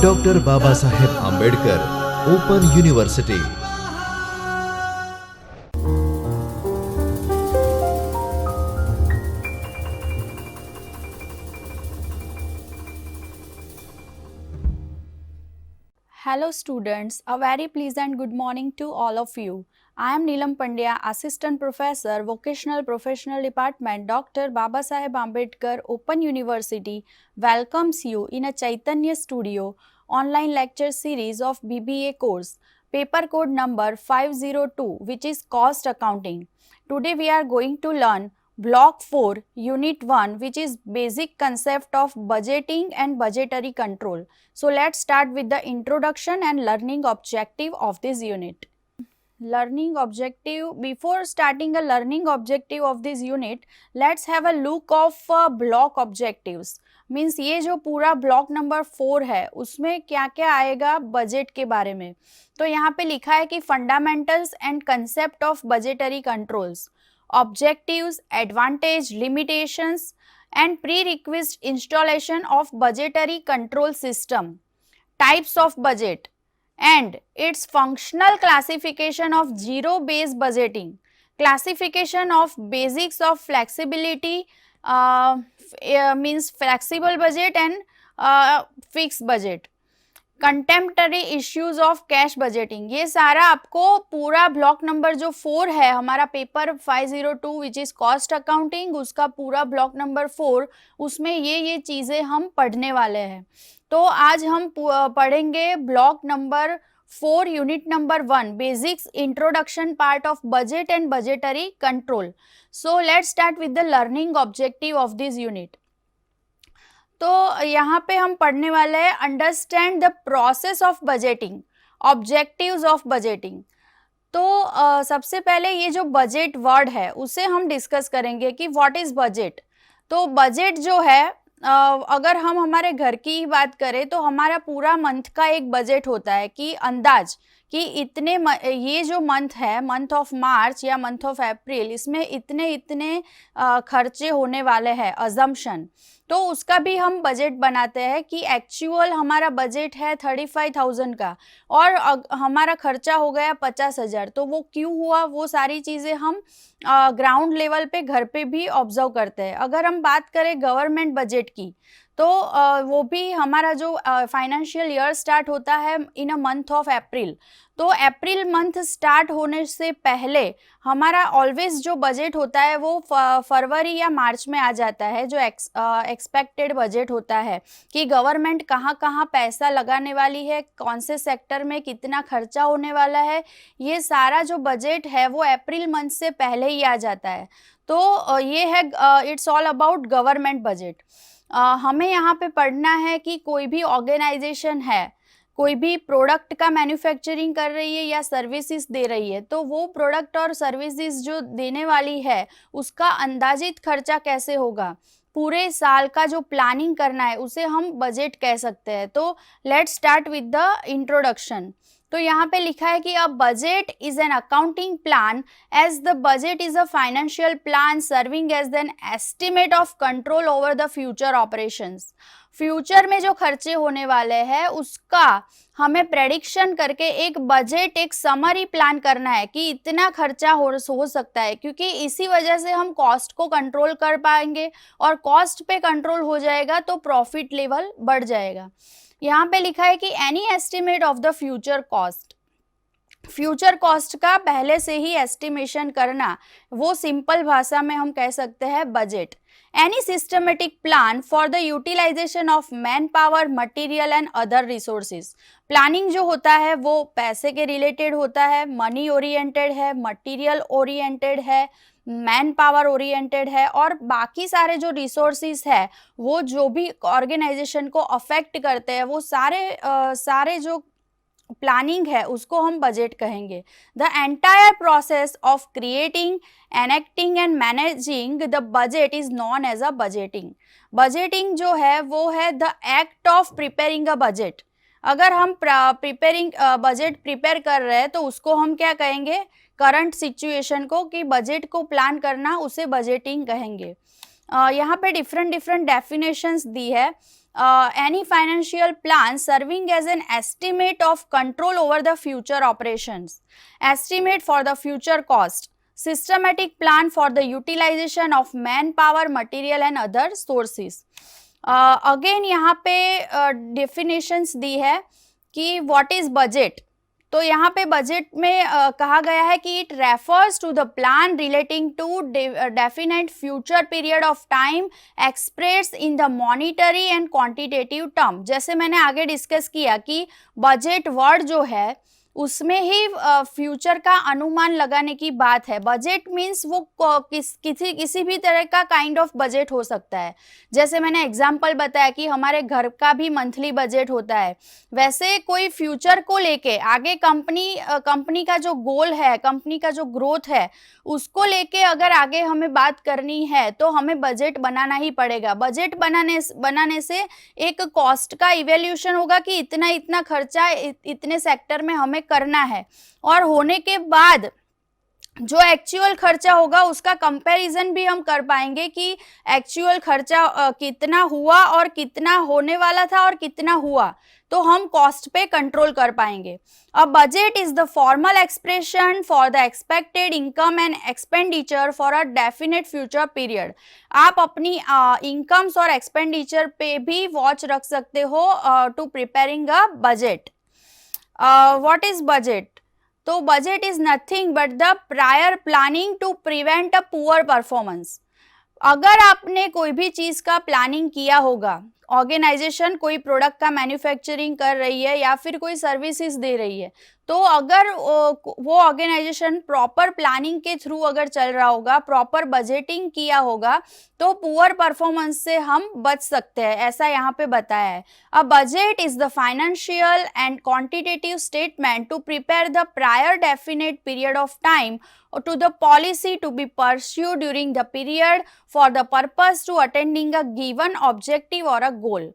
Doctor Baba Saheb Ambedkar Open University. Hello students, a very pleasant good morning to all of you. I am Neelam Pandya, Assistant Professor, Vocational Professional Department, Dr. Babasaheb Ambedkar Open University welcomes you in a Chaitanya Studio online lecture series of BBA course, paper code number 502, which is Cost Accounting. Today we are going to learn Block 4, Unit 1, which is Basic Concept of Budgeting and Budgetary Control. So let's start with the introduction and learning objective of this unit. Learning objective. Before starting a learning objective of this unit, let's have a look of block objectives. Means ये जो पूरा block number 4 है उसमें क्या क्या आएगा budget के बारे में. तो यहाँ पे लिखा है कि fundamentals and concept of budgetary controls, objectives, advantage, limitations and prerequisite installation of budgetary control system, types of budget and its functional classification of zero-based budgeting, classification of basics of flexibility, means flexible budget and fixed budget, contemporary issues of cash budgeting. ये सारा आपको पूरा block number जो 4 है हमारा paper 502 which is cost accounting, उसका पूरा block number 4 उसमें ये चीज़ें हम पढ़ने वाले हैं. तो आज हम पढ़ेंगे block number 4 unit number 1 basics introduction part of budget and budgetary control. So let's start with the learning objective of this unit. तो यहाँ पे हम पढ़ने वाले हैं understand the process of budgeting, objectives of budgeting. तो सबसे पहले ये जो बजट वर्ड है उसे हम डिस्कस करेंगे कि व्हाट इज बजट. तो बजट जो है अगर हम हमारे घर की ही बात करें तो हमारा पूरा मंथ का एक बजट होता है कि अंदाज कि इतने ये जो मंथ है, मंथ ऑफ मार्च या मंथ ऑफ अप्रैल, इसमें इतने खर्चे होने वाले हैं, अजम्पशन. तो उसका भी हम बजट बनाते हैं कि एक्चुअल हमारा बजट है 35,000 का और हमारा खर्चा हो गया 50,000. तो वो क्यों हुआ, वो सारी चीज़ें हम ग्राउंड लेवल पे घर पे भी ऑब्जर्व करते हैं. अगर हम बात करें गवर्नमेंट बजट की तो वो भी हमारा जो फाइनेंशियल ईयर स्टार्ट होता है इन अ मंथ ऑफ अप्रैल. तो अप्रैल मंथ स्टार्ट होने से पहले हमारा ऑलवेज जो बजट होता है वो फरवरी या मार्च में आ जाता है, जो एक्सपेक्टेड बजट होता है कि गवर्नमेंट कहाँ कहाँ पैसा लगाने वाली है, कौन से सेक्टर में कितना खर्चा होने वाला है. ये सारा जो बजट है वो अप्रैल मंथ से पहले ही आ जाता है. तो ये है it's all about government budget. हमें यहाँ पे पढ़ना है कि कोई भी ऑर्गेनाइजेशन है, कोई भी प्रोडक्ट का मैन्युफैक्चरिंग कर रही है या सर्विसेज दे रही है, तो वो प्रोडक्ट और सर्विसेज जो देने वाली है उसका अंदाजित खर्चा कैसे होगा, पूरे साल का जो प्लानिंग करना है उसे हम बजट कह सकते हैं. तो let's start with the introduction. तो यहाँ पे लिखा है कि a budget is an accounting plan as the budget is a financial plan serving as an estimate of control over the future operations. Future में जो खर्चे होने वाले हैं उसका हमें प्रेडिक्शन करके एक बजट, एक समरी प्लान करना है कि इतना खर्चा हो सकता है, क्योंकि इसी वजह से हम कॉस्ट को कंट्रोल कर पाएंगे और कॉस्ट पे कंट्रोल हो जाएगा तो प्रॉफिट लेवल बढ़ जाएगा. यहाँ पे लिखा है कि any estimate of the future cost. Future cost का पहले से ही एस्टिमेशन करना, वो सिंपल भाषा में हम कह सकते हैं budget. Any systematic plan for the utilization of manpower, material and other resources. Planning जो होता है वो पैसे के रिलेटेड होता है, मनी ओरिएंटेड है, मटीरियल ओरिएंटेड है, मैन पावर ओरिएंटेड है और बाकी सारे जो रिसोर्सेज है वो जो भी ऑर्गेनाइजेशन को अफेक्ट करते हैं वो सारे जो प्लानिंग है उसको हम बजट कहेंगे. The entire process of creating, enacting and managing the budget is known as a budgeting. Budgeting जो है वो है the act of preparing a budget. अगर हम बजट प्रिपेयर कर रहे हैं तो उसको हम क्या कहेंगे, करंट सिचुएशन को कि बजट को प्लान करना उसे बजटिंग कहेंगे. यहाँ पे डिफरेंट डेफिनेशंस दी है. any financial plan serving as an estimate of control over the future operations, estimate for the future cost, systematic plan for the utilization of manpower, material and other sources. Again यहाँ पे definitions दी है कि what is budget. तो यहाँ पे budget में कहा गया है कि it refers to the plan relating to definite future period of time express in the monetary and quantitative term. जैसे मैंने आगे डिस्कस किया कि बजट वर्ड जो है उसमें ही फ्यूचर का अनुमान लगाने की बात है. बजट मीन्स वो किसी भी तरह का काइंड ऑफ बजट हो सकता है. जैसे मैंने एग्जांपल बताया कि हमारे घर का भी मंथली बजट होता है, वैसे कोई फ्यूचर को लेके आगे कंपनी का जो गोल है, कंपनी का जो ग्रोथ है, उसको लेके अगर आगे हमें बात करनी है तो हमें बजट बनाना ही पड़ेगा. बजट बनाने से एक कॉस्ट का इवैल्यूएशन होगा कि इतना इतना खर्चा इतने सेक्टर में हमें करना है, और होने के बाद जो एक्चुअल खर्चा होगा उसका कंपैरिजन भी हम कर पाएंगे कि एक्चुअल खर्चा कितना हुआ और कितना होने वाला था और कितना हुआ, तो हम कॉस्ट पे कंट्रोल कर पाएंगे. अ budget is the formal expression for the expected income and expenditure for a definite future period. आप अपनी इनकम्स और एक्सपेंडिचर पे भी वॉच रख सकते हो to preparing a budget. What is budget? तो budget is nothing but the prior planning to prevent a poor performance. अगर आपने कोई भी चीज का प्लानिंग किया होगा, ऑर्गेनाइजेशन कोई प्रोडक्ट का मैन्युफैक्चरिंग कर रही है या फिर कोई सर्विसेज दे रही है, तो अगर वो ऑर्गेनाइजेशन प्रॉपर प्लानिंग के थ्रू अगर चल रहा होगा, प्रॉपर बजटिंग किया होगा, तो पुअर परफॉर्मेंस से हम बच सकते हैं, ऐसा यहाँ पे बताया है. A budget is the financial and quantitative statement to prepare the prior definite period of time to the policy to be pursued during the period for the purpose to attaining a given objective or a goal.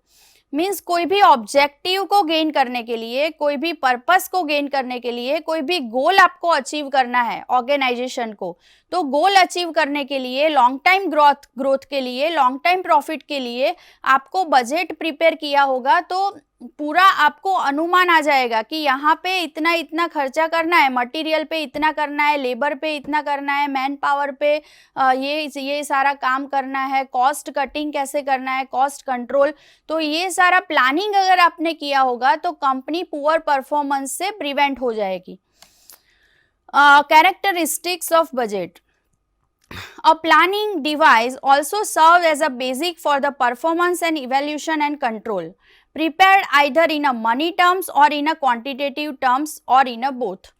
Means कोई भी objective को gain करने के लिए, कोई भी purpose को gain करने के लिए, कोई भी गोल आपको अचीव करना है ऑर्गेनाइजेशन को, तो गोल अचीव करने के लिए, लॉन्ग टाइम ग्रोथ के लिए, लॉन्ग टाइम प्रॉफिट के लिए आपको बजट प्रिपेयर किया होगा, तो पूरा आपको अनुमान आ जाएगा कि यहाँ पे इतना इतना खर्चा करना है, मटेरियल पे इतना करना है, लेबर पे इतना करना है, मैन पावर पे ये सारा काम करना है, कॉस्ट कटिंग कैसे करना है, कॉस्ट कंट्रोल. तो ये सारा प्लानिंग अगर आपने किया होगा तो कंपनी पुअर परफॉर्मेंस से प्रिवेंट हो जाएगी. Characteristics of budget. A planning device also serves as a basic for the performance and evaluation and control, prepared either in a money terms or in a quantitative terms or in a both.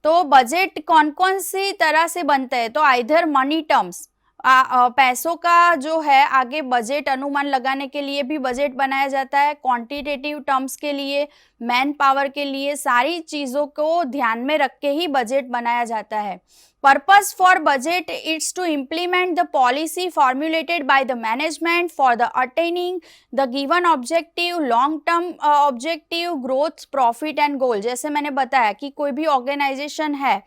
तो budget कौन कौन सी तरह से बनता है? तो either money terms, पैसों का जो है आगे बजट अनुमान लगाने के लिए भी बजट बनाया जाता है, क्वांटिटेटिव टर्म्स के लिए, मैन पावर के लिए, सारी चीज़ों को ध्यान में रख के ही बजट बनाया जाता है. Purpose for budget is to implement the policy formulated by the management for the attaining the given objective, long term objective, growth, profit and goal. जैसे मैंने बताया कि कोई भी ऑर्गेनाइजेशन है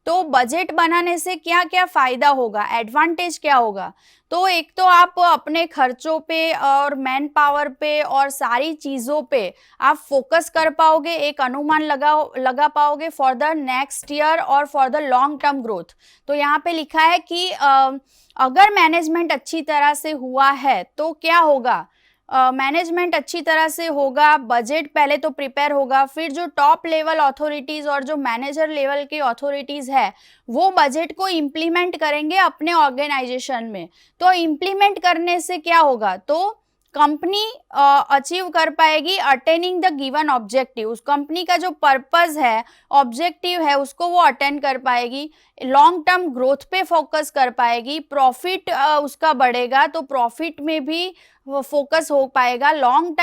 तो बजट बनाने से क्या क्या फायदा होगा, एडवांटेज क्या होगा. तो एक तो आप अपने खर्चों पे और मैन पावर पे और सारी चीज़ों पे आप फोकस कर पाओगे, एक अनुमान लगा पाओगे फॉर द नेक्स्ट ईयर और for the long term growth. तो यहाँ पे लिखा है कि अगर मैनेजमेंट अच्छी तरह से हुआ है तो क्या होगा, मैनेजमेंट अच्छी तरह से होगा, बजट पहले तो प्रिपेयर होगा, फिर जो टॉप लेवल अथॉरिटीज़ और जो मैनेजर लेवल की अथॉरिटीज़ है वो बजट को इम्प्लीमेंट करेंगे अपने ऑर्गेनाइजेशन में. तो इम्प्लीमेंट करने से क्या होगा, तो कंपनी अचीव कर पाएगी अटेनिंग द गिवन ऑब्जेक्टिव. उस कंपनी का जो पर्पस है, ऑब्जेक्टिव है, उसको वो अटेन कर पाएगी, लॉन्ग टर्म ग्रोथ पे फोकस कर पाएगी, प्रॉफिट उसका बढ़ेगा तो प्रॉफिट में भी वो फोकस हो पाएगा, लॉन्ग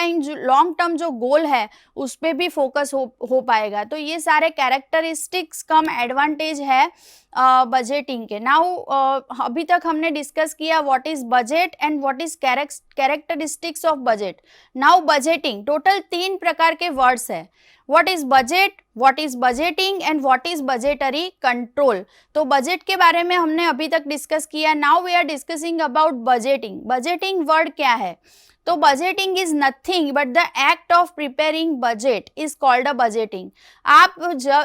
टर्म जो गोल है उस पर भी फोकस हो पाएगा. तो ये सारे कैरेक्टरिस्टिक्स कम एडवांटेज है बजटिंग के. नाउ अभी तक हमने डिस्कस किया what is budget and what is characteristics of budget. Now budgeting, total 3 प्रकार के वर्ड्स है. What is budget, what is budgeting and what is budgetary control. तो बजट के बारे में हमने अभी तक डिस्कस किया. Now we are discussing about budgeting. Budgeting word क्या है, तो budgeting is nothing but the act of preparing budget is called a budgeting. आप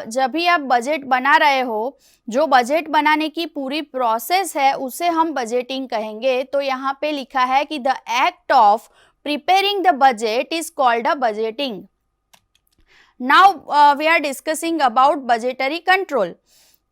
जब भी आप बजट बना रहे हो, जो बजट बनाने की पूरी प्रोसेस है उसे हम बजटिंग कहेंगे। तो यहाँ पे लिखा है कि the act of preparing the budget is called a budgeting. Now we are discussing about budgetary control.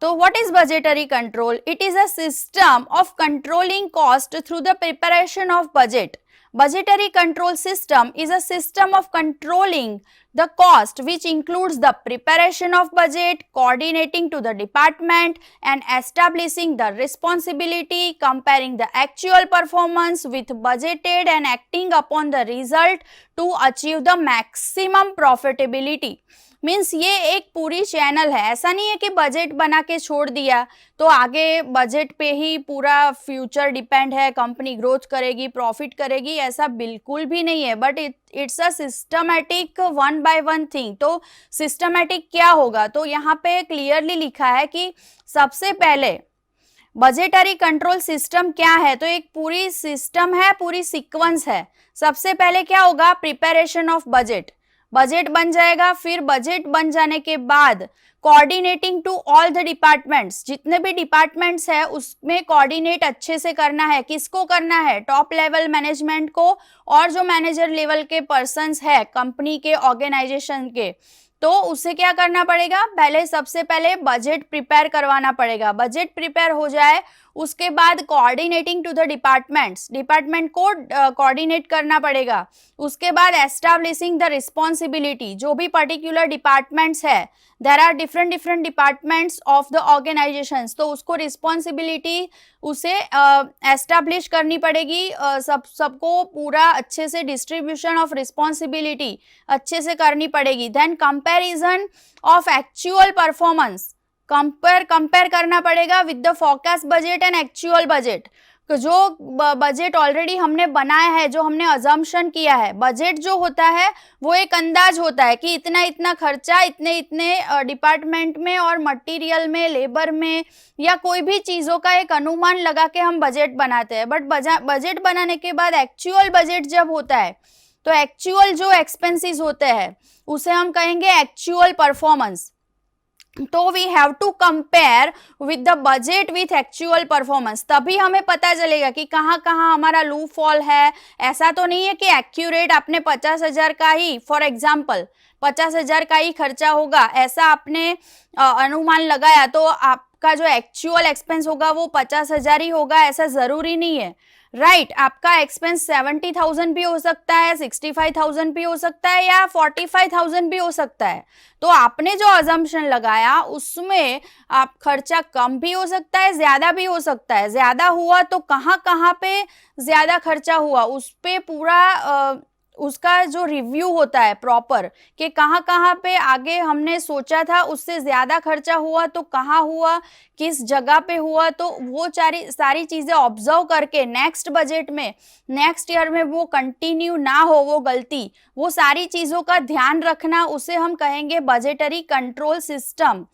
So what is budgetary control? It is a system of controlling cost through the preparation of budget. Budgetary control system is a system of controlling the cost which includes the preparation of budget, coordinating to the department and establishing the responsibility, comparing the actual performance with budgeted and acting upon the result to achieve the maximum profitability. Means ये एक पूरी channel है। ऐसा नहीं है कि budget बना के छोड़ दिया तो आगे बजट पे ही पूरा फ्यूचर डिपेंड है, कंपनी ग्रोथ करेगी, प्रॉफिट करेगी, ऐसा बिल्कुल भी नहीं है। But it's a systematic one by one thing. तो सिस्टमैटिक क्या होगा? तो यहाँ पे क्लियरली लिखा है कि सबसे पहले बजटरी कंट्रोल सिस्टम क्या है? तो एक पूरी सिस्टम है, पूरी सीक्वेंस है। सबसे पहले क्या होगा? Preparation of budget. बजट बन जाएगा, फिर बजट बन जाने के बाद coordinating to all the departments, जितने भी डिपार्टमेंट्स है उसमें कोऑर्डिनेट अच्छे से करना है। किसको करना है? टॉप लेवल मैनेजमेंट को और जो मैनेजर लेवल के पर्सन्स है कंपनी के, ऑर्गेनाइजेशन के। तो उसे क्या करना पड़ेगा? पहले सबसे पहले बजट प्रिपेयर करवाना पड़ेगा। बजट प्रिपेयर हो जाए उसके बाद coordinating to the departments, department को कोऑर्डिनेट करना पड़ेगा। उसके बाद एस्टैब्लिशिंग द रिस्पॉन्सिबिलिटी, जो भी पर्टिकुलर डिपार्टमेंट्स है, there are different departments of the organizations, तो उसको रिस्पॉन्सिबिलिटी उसे एस्टैब्लिश करनी पड़ेगी। सबको पूरा अच्छे से डिस्ट्रीब्यूशन ऑफ रिस्पॉन्सिबिलिटी अच्छे से करनी पड़ेगी। Then comparison of actual performance, compare करना पड़ेगा with the forecast budget and actual budget. जो बजट ऑलरेडी हमने बनाया है, जो हमने अजम्पशन किया है, बजट जो होता है वो एक अंदाज होता है कि इतना इतना खर्चा इतने इतने डिपार्टमेंट में और मटेरियल में, लेबर में, या कोई भी चीज़ों का एक अनुमान लगा के हम बजट बनाते हैं। बट बजट बनाने के बाद एक्चुअल बजट जब होता है तो एक्चुअल जो एक्सपेंसेस होते हैं उसे हम कहेंगे एक्चुअल परफॉर्मेंस। तो we have to compare with the budget with actual performance, तभी हमें पता चलेगा कि कहाँ कहाँ हमारा लूप फॉल है। ऐसा तो नहीं है कि एक्यूरेट आपने 50,000 का ही, फॉर एग्जाम्पल 50,000 का ही खर्चा होगा, ऐसा आपने अनुमान लगाया तो आपका जो एक्चुअल एक्सपेंस होगा वो 50,000 ही होगा, ऐसा जरूरी नहीं है। राइट, आपका एक्सपेंस 70,000 भी हो सकता है, 65,000 भी हो सकता है, या 45,000 भी हो सकता है। तो आपने जो अजम्पशन लगाया उसमें आप खर्चा कम भी हो सकता है, ज्यादा भी हो सकता है। ज्यादा हुआ तो कहाँ कहाँ पे ज्यादा खर्चा हुआ उस पे पूरा उसका जो रिव्यू होता है प्रॉपर, कि कहाँ कहाँ पे आगे हमने सोचा था उससे ज्यादा खर्चा हुआ तो कहाँ हुआ, किस जगह पे हुआ, तो वो सारी चीजें ऑब्जर्व करके नेक्स्ट बजट में, नेक्स्ट ईयर में वो कंटिन्यू ना हो वो गलती, वो सारी चीजों का ध्यान रखना, उसे हम कहेंगे बजटरी कंट्रोल सिस्टम।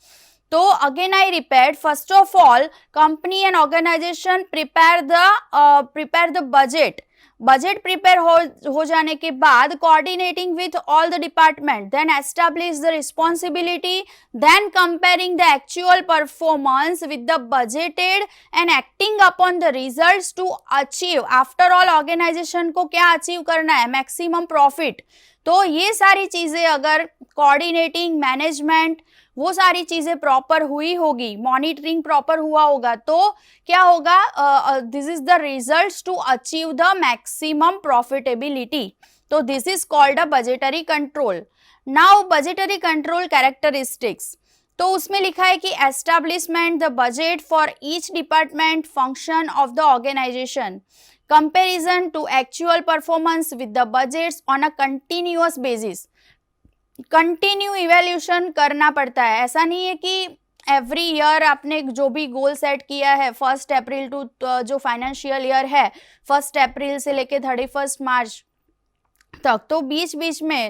तो again I repeat, first of all company and organization prepare the budget. Budget prepare हो जाने के बाद coordinating with all the department, then establish the responsibility, then comparing the actual performance with the budgeted and acting upon the results to achieve, after all organization को क्या achieve करना है? Maximum profit. तो ये सारी चीजें अगर कोऑर्डिनेटिंग, मैनेजमेंट, वो सारी चीजें प्रॉपर हुई होगी, मॉनिटरिंग प्रॉपर हुआ होगा, तो क्या होगा? This is the results to achieve the maximum profitability. तो this is called a budgetary control. Now budgetary control characteristics, तो उसमें लिखा है कि establishment the budget for each department, function of the organization, comparison to actual performance with the budgets on a continuous basis. Continue evaluation करना पड़ता है, ऐसा नहीं है कि एवरी ईयर आपने जो भी गोल सेट किया है 1 अप्रैल टू जो फाइनेंशियल ईयर है 1 अप्रैल से लेके 31 मार्च तक। तो बीच बीच में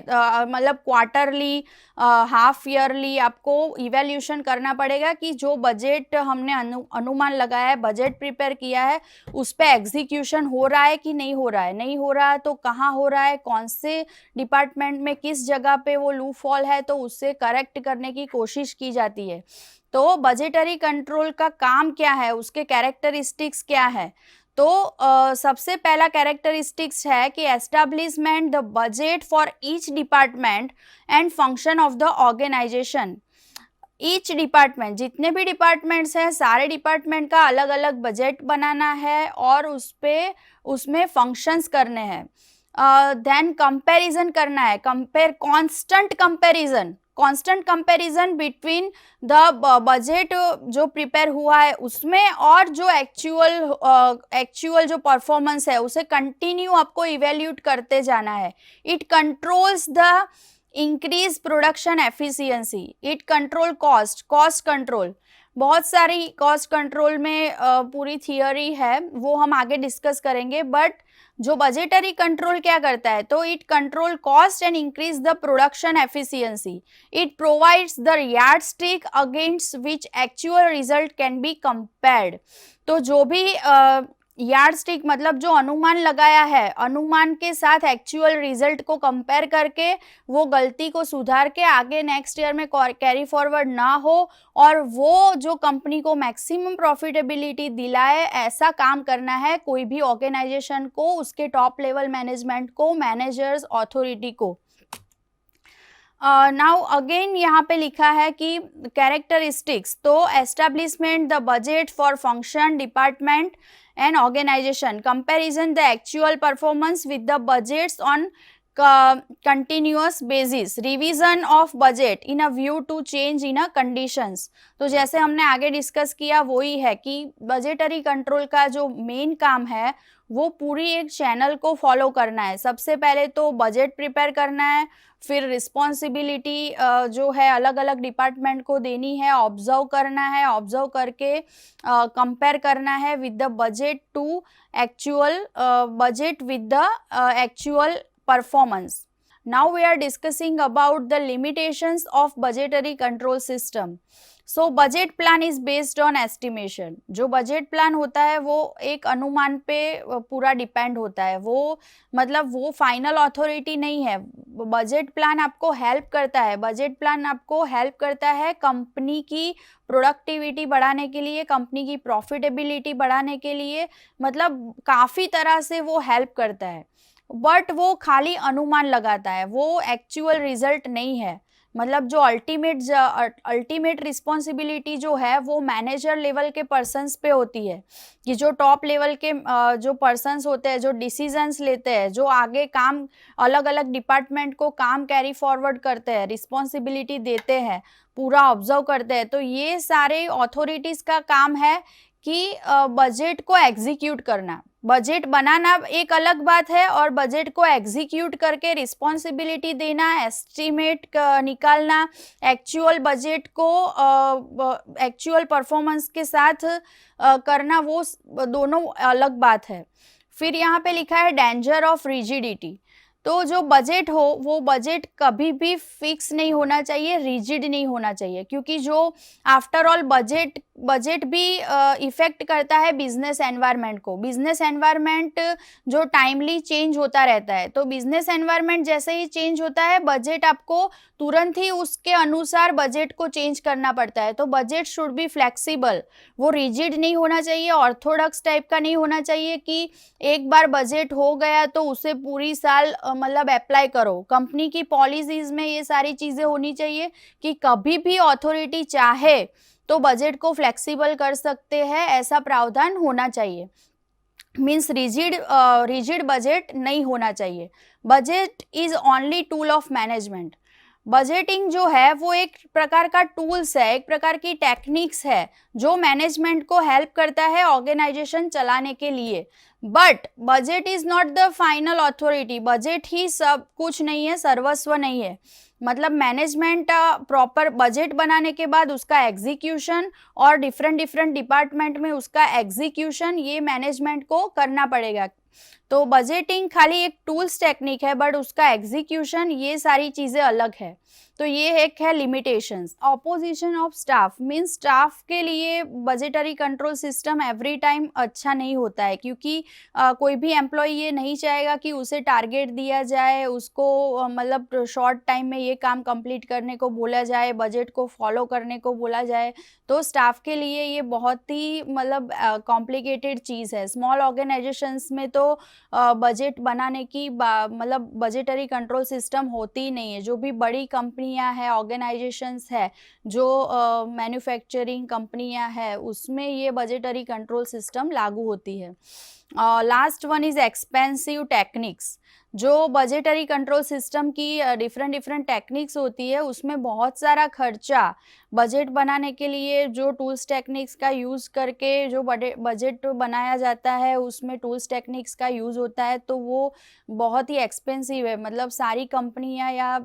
मतलब क्वार्टरली, हाफ ईयरली आपको इवैल्यूएशन करना पड़ेगा कि जो बजट हमने अनुमान लगाया है, बजट प्रिपेयर किया है, उस पे एग्जीक्यूशन हो रहा है कि नहीं हो रहा है। नहीं हो रहा है तो कहाँ हो रहा है, कौन से डिपार्टमेंट में किस जगह पे वो लूप फॉल है, तो उससे करेक्ट करने की कोशिश की जाती है। तो बजटरी कंट्रोल का काम क्या है, उसके कैरेक्टरिस्टिक्स क्या है। तो सबसे पहला कैरेक्टरिस्टिक्स है कि establishment the budget for each department and function of the organization. Each department, जितने भी डिपार्टमेंट्स हैं, सारे डिपार्टमेंट का अलग अलग बजट बनाना है और उसमें फंक्शंस करने हैं। देन कंपैरिजन करना है, constant comparison between the budget जो प्रिपेयर हुआ है उसमें और जो एक्चुअल जो परफॉर्मेंस है उसे कंटिन्यू आपको इवेल्यूट करते जाना है। It controls the increase production efficiency, it control cost control. बहुत सारी कॉस्ट कंट्रोल में पूरी थियोरी है, वो हम आगे डिस्कस करेंगे। बट जो बजटरी कंट्रोल क्या करता है, तो it control cost and increase the production efficiency. It provides the yardstick against which actual result can be compared. तो जो भी यार्डस्टिक मतलब जो अनुमान लगाया है, अनुमान के साथ एक्चुअल रिजल्ट को कंपेयर करके वो गलती को सुधार के आगे नेक्स्ट ईयर में कैरी फॉरवर्ड ना हो और वो जो कंपनी को मैक्सिमम प्रॉफिटेबिलिटी दिलाए, ऐसा काम करना है कोई भी ऑर्गेनाइजेशन को, उसके टॉप लेवल मैनेजमेंट को, मैनेजर्स, अथॉरिटी को। नाउ अगेन यहाँ पे लिखा है कि कैरेक्टरिस्टिक्स, तो establishment the budget for function, department and organization, comparison the actual performance with the budgets on continuous basis, revision of budget in a view to change in a conditions। तो जैसे हमने आगे डिस्कस किया वही है कि budgetary control का जो मेन काम है वो पूरी एक चैनल को फॉलो करना है। सबसे पहले तो बजट प्रिपेयर करना है, फिर रिस्पॉन्सिबिलिटी जो है अलग अलग डिपार्टमेंट को देनी है, ऑब्जर्व करना है, ऑब्जर्व करके कंपेयर करना है with the budget to actual budget with the actual performance. Now we are discussing about the limitations of budgetary control system. So budget plan is based on estimation. जो budget plan होता है वो एक अनुमान पे पूरा डिपेंड होता है, वो मतलब वो फाइनल अथॉरिटी नहीं है। बजट प्लान आपको हेल्प करता है, बजट प्लान आपको हेल्प करता है कंपनी की प्रोडक्टिविटी बढ़ाने के लिए, कंपनी की प्रॉफिटेबिलिटी बढ़ाने के लिए, मतलब काफ़ी तरह से वो हेल्प करता है। बट वो खाली अनुमान लगाता है, वो एक्चुअल रिजल्ट नहीं है। मतलब जो अल्टीमेट रिस्पॉन्सिबिलिटी जो है वो मैनेजर लेवल के पर्सन्स पे होती है, कि जो टॉप लेवल के जो पर्सन्स होते हैं, जो डिसीजंस लेते हैं, जो आगे काम अलग अलग डिपार्टमेंट को काम कैरी फॉरवर्ड करते हैं, रिस्पॉन्सिबिलिटी देते हैं, पूरा ऑब्जर्व करते हैं, तो ये सारे अथॉरिटीज़ का काम है कि बजट को एग्जीक्यूट करना। बजट बनाना एक अलग बात है और बजट को एग्जीक्यूट करके रिस्पॉन्सिबिलिटी देना, एस्टिमेट निकालना, एक्चुअल बजट को एक्चुअल परफॉर्मेंस के साथ करना, वो दोनों अलग बात है। फिर यहाँ पे लिखा है डेंजर ऑफ रिजिडिटी। तो जो बजट हो वो बजट कभी भी फिक्स नहीं होना चाहिए, रिजिड नहीं होना चाहिए, क्योंकि जो आफ्टर ऑल बजट भी इफेक्ट करता है बिजनेस एनवायरनमेंट को। बिजनेस एनवायरनमेंट जो टाइमली चेंज होता रहता है, तो बिजनेस एनवायरनमेंट जैसे ही चेंज होता है बजट आपको तुरंत ही उसके अनुसार बजट को चेंज करना पड़ता है। तो बजट शुड बी फ्लेक्सिबल, वो रिजिड नहीं होना चाहिए, ऑर्थोडॉक्स टाइप का नहीं होना चाहिए कि एक बार बजट हो गया तो उसे पूरी साल मतलब अप्लाई करो। कंपनी की पॉलिसीज में ये सारी चीज़ें होनी चाहिए कि कभी भी अथॉरिटी चाहे तो बजट को फ्लेक्सिबल कर सकते हैं, ऐसा प्रावधान होना चाहिए। मीन्स रिजिड बजट नहीं होना चाहिए। Budget is only tool of management. Budgeting जो है वो एक प्रकार का टूल्स है, एक प्रकार की टेक्निक्स है जो मैनेजमेंट को हेल्प करता है ऑर्गेनाइजेशन चलाने के लिए। But budget is not the final authority. Budget ही सब कुछ नहीं है, सर्वस्व नहीं है। मतलब मैनेजमेंट प्रॉपर बजट बनाने के बाद उसका एग्जीक्यूशन और डिफरेंट डिपार्टमेंट में उसका एग्जीक्यूशन, ये मैनेजमेंट को करना पड़ेगा। तो बजटिंग खाली एक टूल्स टेक्निक है, बट उसका एग्जीक्यूशन ये सारी चीज़ें अलग है। तो ये एक है limitations. Opposition of staff means staff के लिए budgetary control system every time अच्छा नहीं होता है, क्योंकि कोई भी एम्प्लॉय ये नहीं चाहेगा कि उसे टारगेट दिया जाए, उसको मतलब शॉर्ट टाइम में ये काम कंप्लीट करने को बोला जाए, बजट को फॉलो करने को बोला जाए। तो स्टाफ के लिए ये बहुत ही मतलब कॉम्प्लिकेटेड चीज़ है। स्मॉल ऑर्गेनाइजेशंस में तो बजट बनाने की मतलब बजटरी कंट्रोल सिस्टम होती ही नहीं है। जो भी बड़ी कंपनियां हैं, ऑर्गेनाइजेशंस है, जो मैन्युफैक्चरिंग कंपनियां हैं, उसमें ये बजटरी कंट्रोल सिस्टम लागू होती है। Last one is expensive techniques. जो बजटरी कंट्रोल सिस्टम की डिफरेंट डिफरेंट टेक्निक्स होती है, उसमें बहुत सारा खर्चा बजट बनाने के लिए जो टूल्स टेक्निक्स का यूज़ करके जो बजट बनाया जाता है, उसमें टूल्स टेक्निक्स का यूज़ होता है, तो वो बहुत ही एक्सपेंसिव है। मतलब सारी कंपनियां या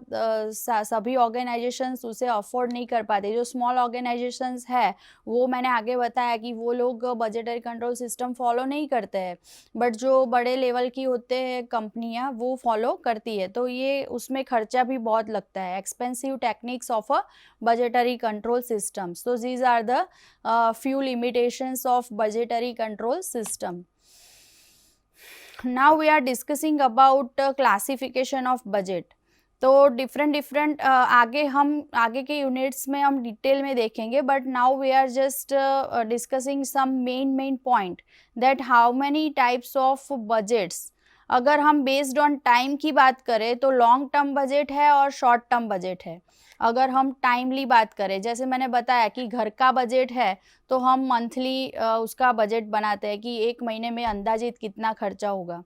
सभी ऑर्गेनाइजेशंस उसे अफोर्ड नहीं कर पाते। जो स्मॉल ऑर्गेनाइजेशंस है, वो मैंने आगे बताया कि वो लोग बजटरी कंट्रोल सिस्टम फॉलो नहीं करते हैं, बट जो बड़े लेवल की होते हैं कंपनियां, वो फॉलो करती है। तो ये उसमें खर्चा भी बहुत लगता है। Expensive techniques of a budgetary control systems. So these are the few limitations of budgetary control system. Now we are discussing about classification of budget. तो डिफरेंट आगे के यूनिट्स में हम डिटेल में देखेंगे, but now we are just discussing some main point that how many types of budgets. अगर हम based on time की बात करें तो लॉन्ग टर्म बजट है और शॉर्ट टर्म बजट है। अगर हम टाइमली बात करें, जैसे मैंने बताया कि घर का बजट है, तो हम मंथली उसका बजट बनाते हैं कि एक महीने में अंदाजित कितना खर्चा होगा,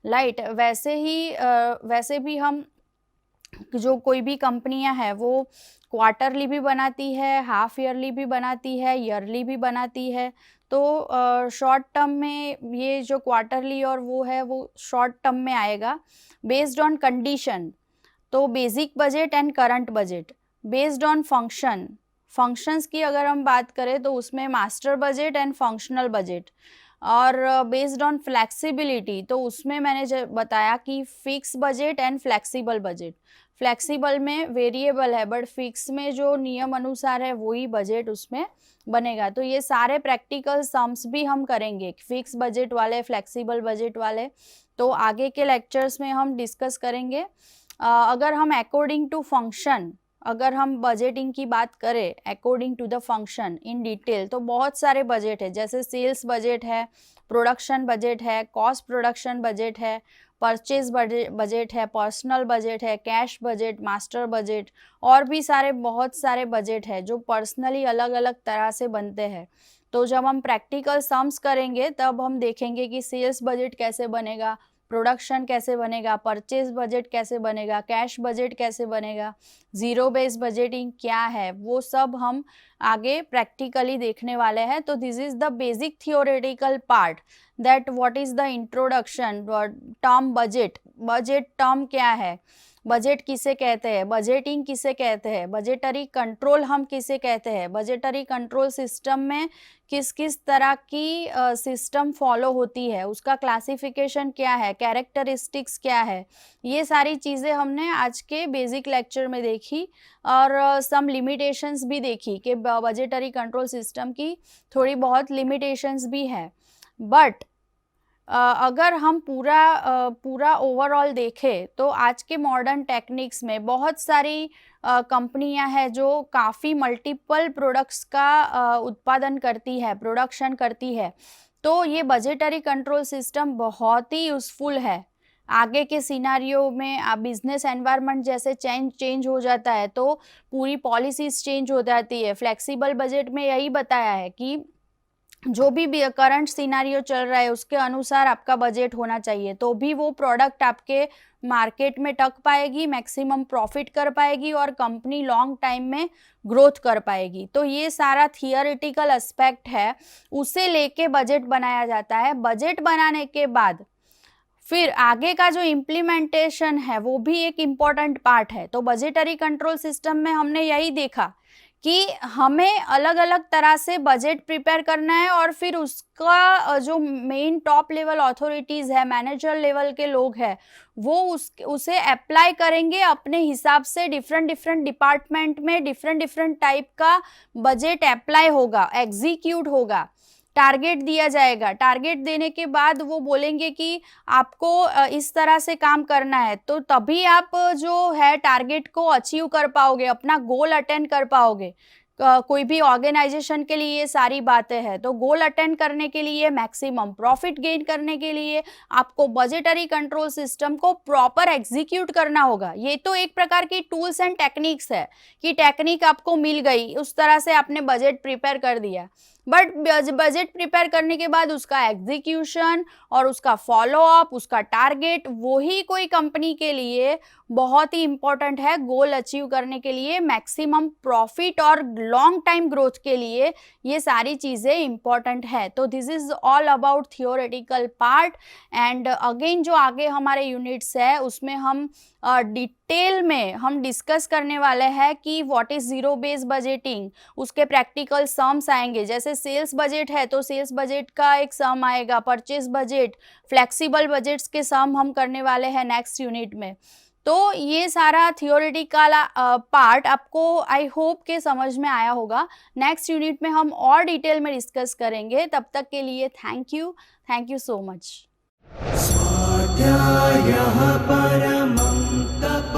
राइट। वैसे भी हम जो कोई भी कंपनियां हैं, वो क्वार्टरली भी बनाती है, हाफ ईयरली भी बनाती है, ईयरली भी बनाती है। तो शॉर्ट टर्म में ये जो क्वार्टरली और वो है, वो शॉर्ट टर्म में आएगा। बेस्ड ऑन कंडीशन, तो basic budget and current budget. Based on functions की अगर हम बात करें तो उसमें master budget and functional budget. और बेस्ड ऑन फ्लेक्सिबिलिटी, तो उसमें मैंने बताया कि fix budget and flexible budget. Flexible में वेरिएबल है, बट फिक्स में जो नियम अनुसार है वही बजट उसमें बनेगा। तो ये सारे प्रैक्टिकल सम्स भी हम करेंगे, फिक्स बजट वाले, फ्लेक्सिबल बजट वाले, तो आगे के लेक्चर्स में हम डिस्कस करेंगे। अगर हम अकॉर्डिंग टू फंक्शन, अगर हम बजटिंग की बात करें according to the function in detail, तो बहुत सारे बजट है। जैसे सेल्स बजट है, प्रोडक्शन बजट है, कॉस्ट प्रोडक्शन बजट है, परचेज बजट है, पर्सनल बजट है, कैश बजट, मास्टर बजट, और भी बहुत सारे बजट है जो पर्सनली अलग अलग तरह से बनते हैं। तो जब हम प्रैक्टिकल सम्स करेंगे तब हम देखेंगे कि सेल्स बजट कैसे बनेगा, प्रोडक्शन कैसे बनेगा, परचेज बजट कैसे बनेगा, कैश बजट कैसे बनेगा, ज़ीरो बेस बजटिंग क्या है, वो सब हम आगे प्रैक्टिकली देखने वाले हैं। तो this is the basic theoretical part, that what is the introduction term budget. Budget term क्या है, बजट किसे कहते हैं, बजटिंग किसे कहते हैं, बजटरी कंट्रोल हम किसे कहते हैं, बजटरी कंट्रोल सिस्टम में किस किस तरह की सिस्टम फॉलो होती है, उसका क्लासिफिकेशन क्या है, कैरेक्टरिस्टिक्स क्या है, ये सारी चीज़ें हमने आज के बेसिक लेक्चर में देखी। और सम लिमिटेशंस भी देखी कि बजटरी कंट्रोल सिस्टम की थोड़ी बहुत लिमिटेशंस भी है। बट अगर हम पूरा ओवरऑल देखें तो आज के मॉडर्न टेक्निक्स में बहुत सारी कंपनियां हैं जो काफ़ी मल्टीपल प्रोडक्ट्स का उत्पादन करती है, प्रोडक्शन करती है। तो ये बजटरी कंट्रोल सिस्टम बहुत ही यूज़फुल है। आगे के सिनारियो में बिजनेस एनवायरनमेंट जैसे चेंज हो जाता है तो पूरी पॉलिसीज चेंज हो जाती है। फ्लेक्सिबल बजट में यही बताया है कि जो भी करंट सिनारियो चल रहा है उसके अनुसार आपका बजट होना चाहिए, तो भी वो प्रोडक्ट आपके मार्केट में टक पाएगी, मैक्सिमम प्रॉफिट कर पाएगी और कंपनी लॉन्ग टाइम में ग्रोथ कर पाएगी। तो ये सारा थियोरेटिकल एस्पेक्ट है, उसे लेके बजट बनाया जाता है। बजट बनाने के बाद फिर आगे का जो इम्प्लीमेंटेशन है वो भी एक इम्पॉर्टेंट पार्ट है। तो बजटरी कंट्रोल सिस्टम में हमने यही देखा कि हमें अलग अलग तरह से बजट प्रिपेयर करना है और फिर उसका जो मेन टॉप लेवल अथॉरिटीज़ है, मैनेजर लेवल के लोग हैं, वो उसे अप्लाई करेंगे अपने हिसाब से। डिफरेंट डिफरेंट डिपार्टमेंट में डिफरेंट डिफरेंट टाइप का बजट अप्लाई होगा, एग्जीक्यूट होगा, टारगेट दिया जाएगा। टारगेट देने के बाद वो बोलेंगे कि आपको इस तरह से काम करना है, तो तभी आप जो है टारगेट को अचीव कर पाओगे, अपना गोल अटेंड कर पाओगे। कोई भी ऑर्गेनाइजेशन के लिए ये सारी बातें हैं। तो गोल अटेंड करने के लिए, मैक्सिमम प्रॉफिट गेन करने के लिए आपको बजटरी कंट्रोल सिस्टम को प्रॉपर एग्जीक्यूट करना होगा। ये तो एक प्रकार की टूल्स एंड टेक्निक्स है कि टेक्निक आपको मिल गई, उस तरह से आपने बजट प्रिपेयर कर दिया। बट बजट प्रिपेयर करने के बाद उसका एग्जीक्यूशन और उसका फॉलो अप, उसका टारगेट, वही कोई कंपनी के लिए बहुत ही इंपॉर्टेंट है गोल अचीव करने के लिए, मैक्सिमम प्रॉफिट और लॉन्ग टाइम ग्रोथ के लिए ये सारी चीज़ें इंपॉर्टेंट है। तो this is all about theoretical part. And again जो आगे हमारे यूनिट्स है उसमें हम डिटेल में हम डिस्कस करने वाले हैं कि what is zero base budgeting, उसके प्रैक्टिकल सम्स आएंगे। जैसे सेल्स बजट है तो सेल्स बजट का एक सम आएगा, परचेज बजट, फ्लेक्सिबल बजट्स के सम हम करने वाले हैं नेक्स्ट यूनिट में। तो ये सारा थियोरेटिकल पार्ट आपको आई होप के समझ में आया होगा। नेक्स्ट यूनिट में हम और डिटेल में डिस्कस करेंगे। तब तक के लिए थैंक यू सो मच। स्वाध्यायः परमं तप